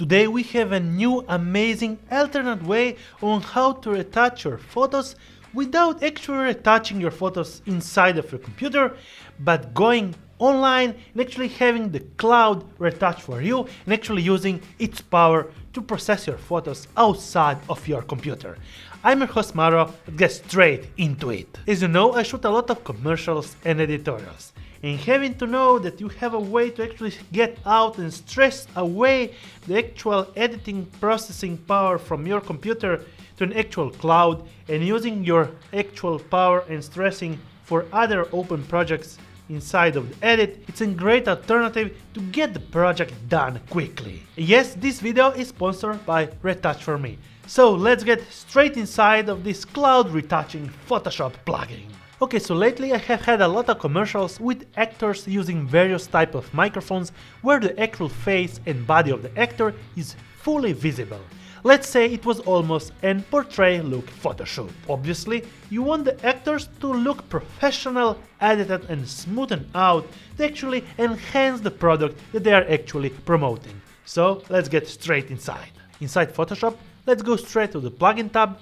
Today we have a new amazing alternate way on how to retouch your photos without actually retouching your photos inside of your computer, but going online and actually having the cloud retouch for you and actually using its power to process your photos outside of your computer. I'm your host Mauro. Let's get straight into it. As you know, I shoot a lot of commercials and editorials, and having to know that you have a way to actually get out and stress away the actual editing processing power from your computer to an actual cloud and using your actual power and stressing for other open projects inside of the edit, it's a great alternative to get the project done quickly. Yes, this video is sponsored by Retouch4ME. So let's get straight inside of this cloud retouching Photoshop plugin. Okay, so lately I have had a lot of commercials with actors using various types of microphones where the actual face and body of the actor is fully visible. Let's say it was almost an portrait look photo shoot. Obviously, you want the actors to look professional, edited and smoothed out to actually enhance the product that they are actually promoting. So let's get straight inside. Inside Photoshop, let's go straight to the plugin tab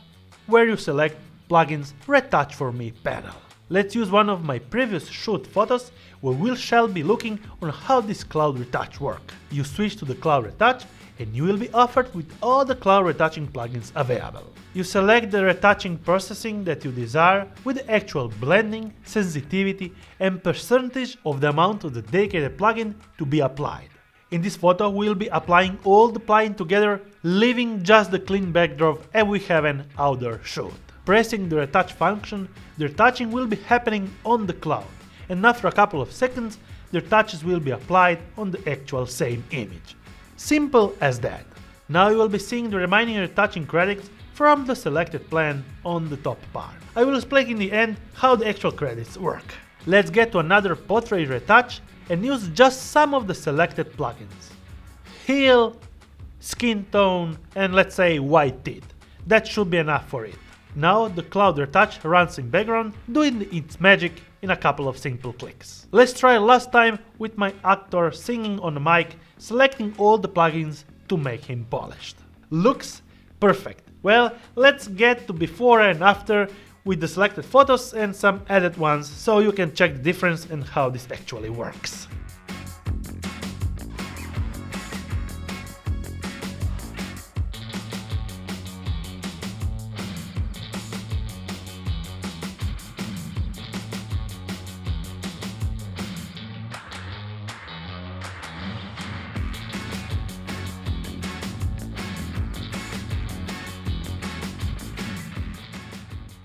where you select Plugins Retouch4ME panel. Let's use one of my previous shoot photos where we shall be looking on how this cloud retouch works. You switch to the cloud retouch and you will be offered with all the cloud retouching plugins available. You select the retouching processing that you desire with the actual blending, sensitivity and percentage of the amount of the dedicated plugin to be applied. In this photo we will be applying all the plugin together, leaving just the clean backdrop and we have an outdoor shoot. Pressing the retouch function, the retouching will be happening on the cloud, and after a couple of seconds the retouches will be applied on the actual same image. Simple as that. Now you will be seeing the remaining retouching credits from the selected plan on the top part. I will explain in the end how the actual credits work. Let's get to another portrait retouch and use just some of the selected plugins. Heel, skin tone and let's say white teeth. That should be enough for it. Now the cloud retouch runs in background, doing its magic in a couple of simple clicks. Let's try last time with my actor singing on the mic, selecting all the plugins to make him polished. Looks perfect. Well, let's get to before and after with the selected photos and some added ones so you can check the difference and how this actually works.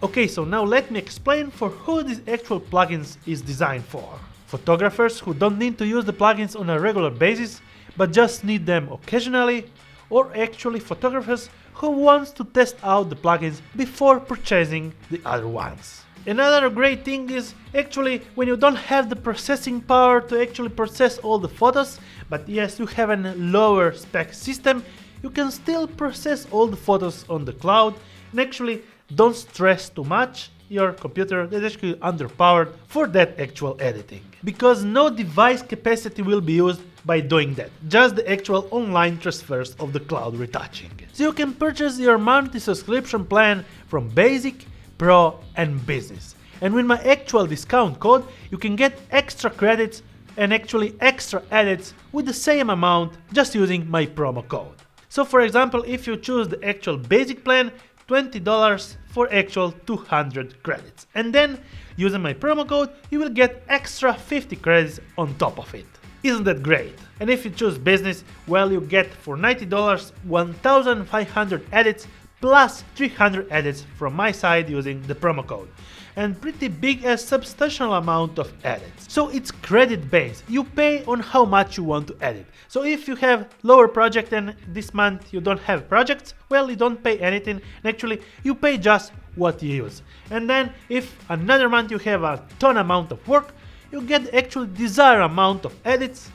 Okay, so now let me explain for who this actual plugins is designed for. Photographers who don't need to use the plugins on a regular basis, but just need them occasionally, or actually photographers who want to test out the plugins before purchasing the other ones. Another great thing is actually when you don't have the processing power to actually process all the photos, but yes, you have a lower spec system, you can still process all the photos on the cloud and actually don't stress too much your computer that is actually underpowered for that actual editing. Because no device capacity will be used by doing that, just the actual online transfers of the cloud retouching. So you can purchase your monthly subscription plan from Basic, Pro and Business. And with my actual discount code, you can get extra credits and actually extra edits with the same amount just using my promo code. So for example, if you choose the actual basic plan, $20 for actual 200 credits. And then, using my promo code, you will get extra 50 credits on top of it. Isn't that great? And if you choose business, well, you get for $90 1,500 edits plus 300 edits from my side using the promo code. And pretty big and substantial amount of edits. So it's credit based, you pay on how much you want to edit. So if you have lower project and this month you don't have projects, well, you don't pay anything, and actually you pay just what you use. And then if another month you have a ton amount of work, you get the actual desired amount of edits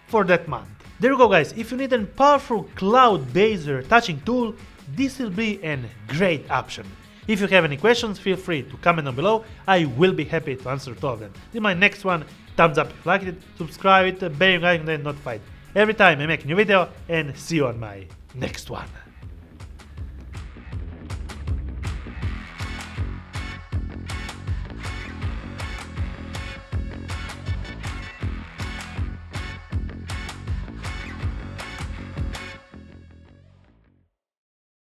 for that month. There you go guys, if you need a powerful cloud-based retouching tool, this will be a great option. If you have any questions, feel free to comment down below. I will be happy to answer to all of them. In my next one, thumbs up if you liked it, subscribe it, bell icon and notified. every time I make a new video, and see you on my next one.